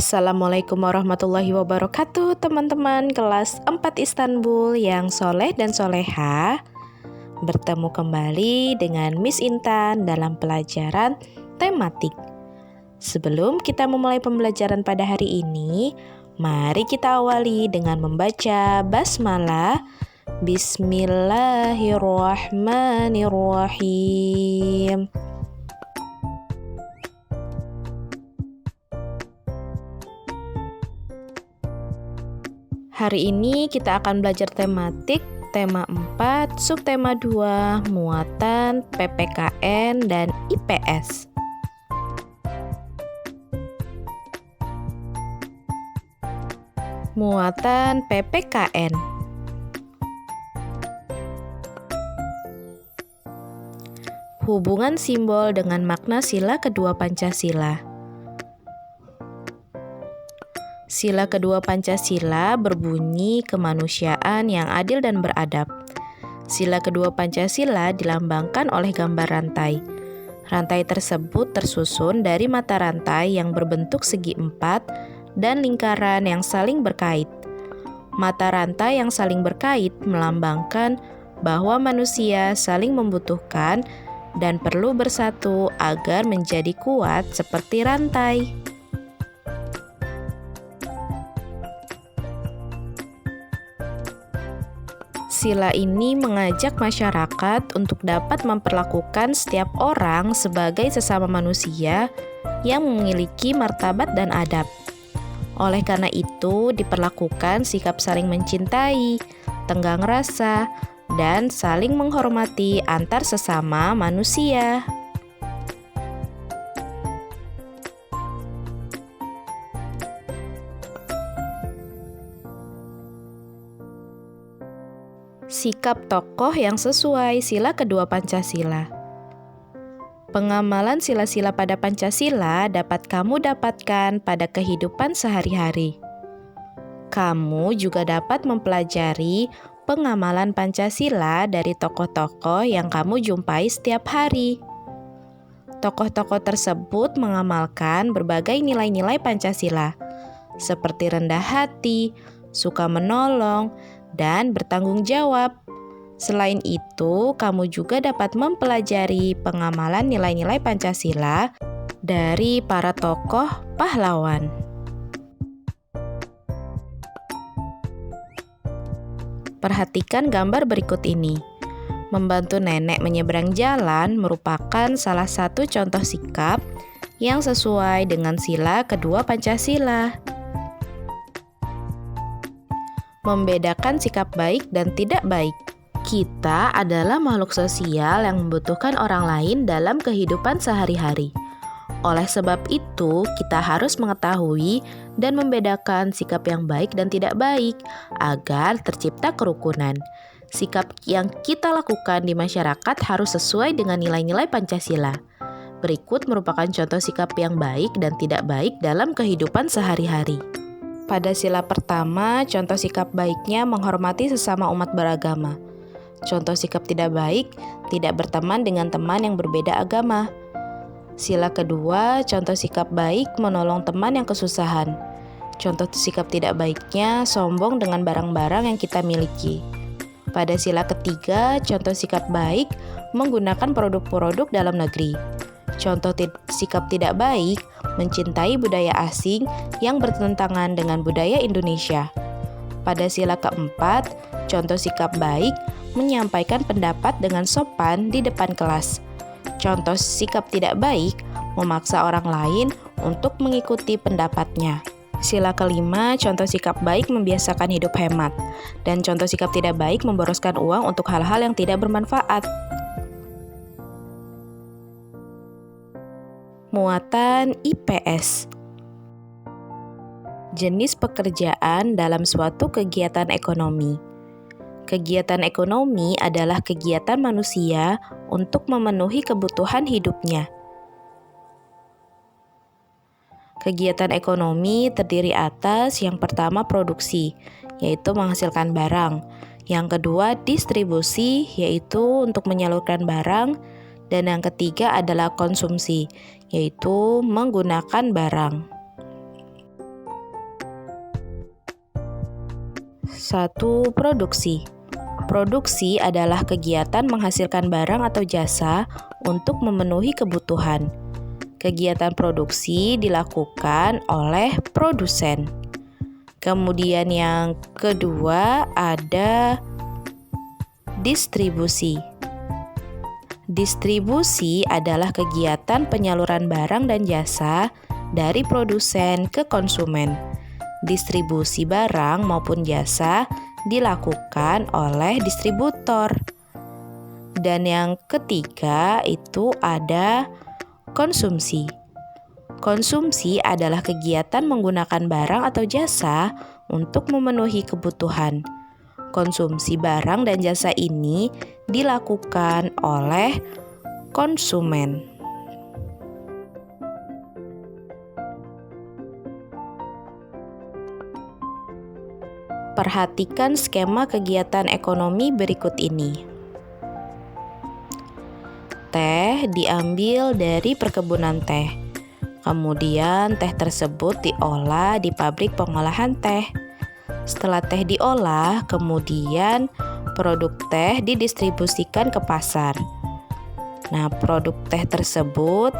Assalamualaikum warahmatullahi wabarakatuh, teman-teman kelas 4 Istanbul yang soleh dan soleha. Bertemu kembali dengan Miss Intan dalam pelajaran tematik. Sebelum kita memulai pembelajaran pada hari ini, mari kita awali dengan membaca basmalah. Bismillahirrahmanirrahim. Hari ini kita akan belajar tematik, tema 4, subtema 2, muatan, PPKN, dan IPS. Muatan PPKN. Hubungan simbol dengan makna sila kedua Pancasila. Sila kedua Pancasila berbunyi kemanusiaan yang adil dan beradab. Sila kedua Pancasila dilambangkan oleh gambar rantai. Rantai tersebut tersusun dari mata rantai yang berbentuk segi empat dan lingkaran yang saling berkait. Mata rantai yang saling berkait melambangkan bahwa manusia saling membutuhkan dan perlu bersatu agar menjadi kuat seperti rantai. Sila ini mengajak masyarakat untuk dapat memperlakukan setiap orang sebagai sesama manusia yang memiliki martabat dan adab. Oleh karena itu, diperlakukan sikap saling mencintai, tenggang rasa, dan saling menghormati antar sesama manusia. Sikap tokoh yang sesuai sila kedua Pancasila. Pengamalan sila-sila pada Pancasila dapat kamu dapatkan pada kehidupan sehari-hari. Kamu juga dapat mempelajari pengamalan Pancasila dari tokoh-tokoh yang kamu jumpai setiap hari. Tokoh-tokoh tersebut mengamalkan berbagai nilai-nilai Pancasila, seperti rendah hati, suka menolong, dan bertanggung jawab. Selain itu, kamu juga dapat mempelajari pengamalan nilai-nilai Pancasila dari para tokoh pahlawan. Perhatikan gambar berikut ini. Membantu nenek menyeberang jalan merupakan salah satu contoh sikap yang sesuai dengan sila kedua Pancasila. Membedakan sikap baik dan tidak baik. Kita adalah makhluk sosial yang membutuhkan orang lain dalam kehidupan sehari-hari. Oleh sebab itu, kita harus mengetahui dan membedakan sikap yang baik dan tidak baik agar tercipta kerukunan. Sikap yang kita lakukan di masyarakat harus sesuai dengan nilai-nilai Pancasila. Berikut merupakan contoh sikap yang baik dan tidak baik dalam kehidupan sehari-hari. Pada sila pertama, contoh sikap baiknya menghormati sesama umat beragama. Contoh sikap tidak baik, tidak berteman dengan teman yang berbeda agama. Sila kedua, contoh sikap baik menolong teman yang kesusahan. Contoh sikap tidak baiknya sombong dengan barang-barang yang kita miliki. Pada sila ketiga, contoh sikap baik menggunakan produk-produk dalam negeri. Contoh sikap tidak baik mencintai budaya asing yang bertentangan dengan budaya Indonesia. Pada sila keempat, contoh sikap baik menyampaikan pendapat dengan sopan di depan kelas. Contoh sikap tidak baik memaksa orang lain untuk mengikuti pendapatnya. Sila kelima, contoh sikap baik membiasakan hidup hemat. Dan contoh sikap tidak baik memboroskan uang untuk hal-hal yang tidak bermanfaat. Muatan IPS. Jenis pekerjaan dalam suatu kegiatan ekonomi. Kegiatan ekonomi adalah kegiatan manusia untuk memenuhi kebutuhan hidupnya. Kegiatan ekonomi terdiri atas yang pertama produksi, yaitu menghasilkan barang. Yang kedua distribusi, yaitu untuk menyalurkan barang. Dan yang ketiga adalah konsumsi, yaitu menggunakan barang. 1. Produksi. Produksi adalah kegiatan menghasilkan barang atau jasa untuk memenuhi kebutuhan. Kegiatan produksi dilakukan oleh produsen. Kemudian yang kedua ada distribusi. Distribusi adalah kegiatan penyaluran barang dan jasa dari produsen ke konsumen. Distribusi barang maupun jasa dilakukan oleh distributor. Dan yang ketiga itu ada konsumsi. Konsumsi adalah kegiatan menggunakan barang atau jasa untuk memenuhi kebutuhan. Konsumsi barang dan jasa ini dilakukan oleh konsumen. Perhatikan skema kegiatan ekonomi berikut ini. Teh diambil dari perkebunan teh. Kemudian teh tersebut diolah di pabrik pengolahan teh. Setelah teh diolah, kemudian produk teh didistribusikan ke pasar. Nah, produk teh tersebut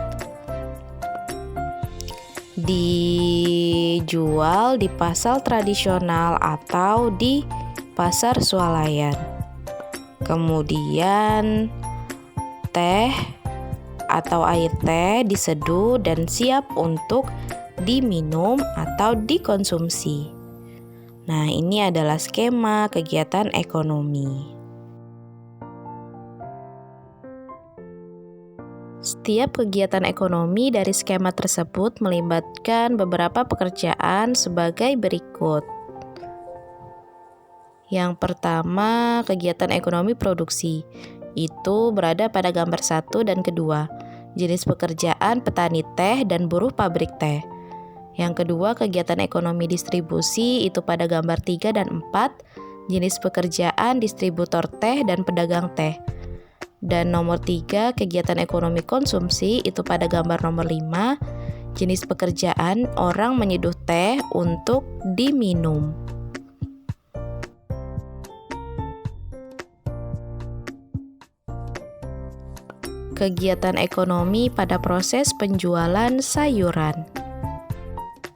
dijual di pasar tradisional atau di pasar swalayan. Kemudian teh atau air teh diseduh dan siap untuk diminum atau dikonsumsi. Nah, ini adalah skema kegiatan ekonomi. Setiap kegiatan ekonomi dari skema tersebut melibatkan beberapa pekerjaan sebagai berikut. Yang pertama, kegiatan ekonomi produksi. Itu berada pada gambar 1 dan kedua. Jenis pekerjaan petani teh dan buruh pabrik teh. Yang kedua, kegiatan ekonomi distribusi. Itu pada gambar 3 dan 4. Jenis pekerjaan distributor teh dan pedagang teh. Dan nomor 3, kegiatan ekonomi konsumsi, itu pada gambar nomor 5, jenis pekerjaan orang menyeduh teh untuk diminum. Kegiatan ekonomi pada proses penjualan sayuran.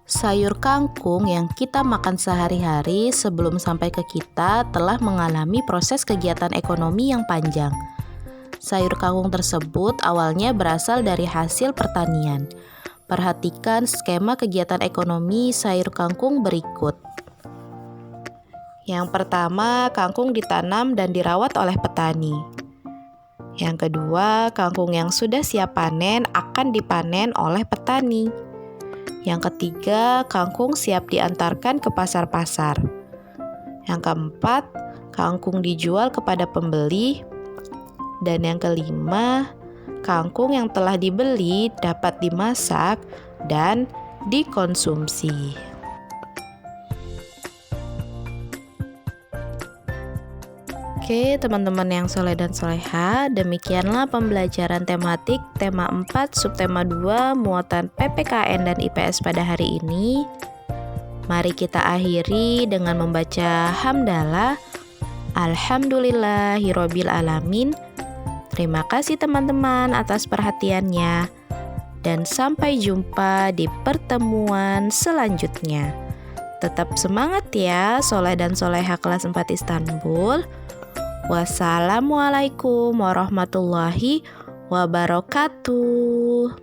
Sayur kangkung yang kita makan sehari-hari sebelum sampai ke kita telah mengalami proses kegiatan ekonomi yang panjang. Sayur kangkung tersebut awalnya berasal dari hasil pertanian. Perhatikan skema kegiatan ekonomi sayur kangkung berikut. Yang pertama, kangkung ditanam dan dirawat oleh petani. Yang kedua, kangkung yang sudah siap panen akan dipanen oleh petani. Yang ketiga, kangkung siap diantarkan ke pasar-pasar. Yang keempat, kangkung dijual kepada pembeli. Dan yang kelima, kangkung yang telah dibeli dapat dimasak dan dikonsumsi. Oke, teman-teman yang soleh dan soleha, demikianlah pembelajaran tematik tema 4 subtema 2 muatan PPKN dan IPS pada hari ini. Mari kita akhiri dengan membaca hamdalah. Alhamdulillahirabbil alamin. Terima kasih teman-teman atas perhatiannya, dan sampai jumpa di pertemuan selanjutnya. Tetap semangat ya, soleh dan soleha kelas 4 Istanbul. Wassalamualaikum warahmatullahi wabarakatuh.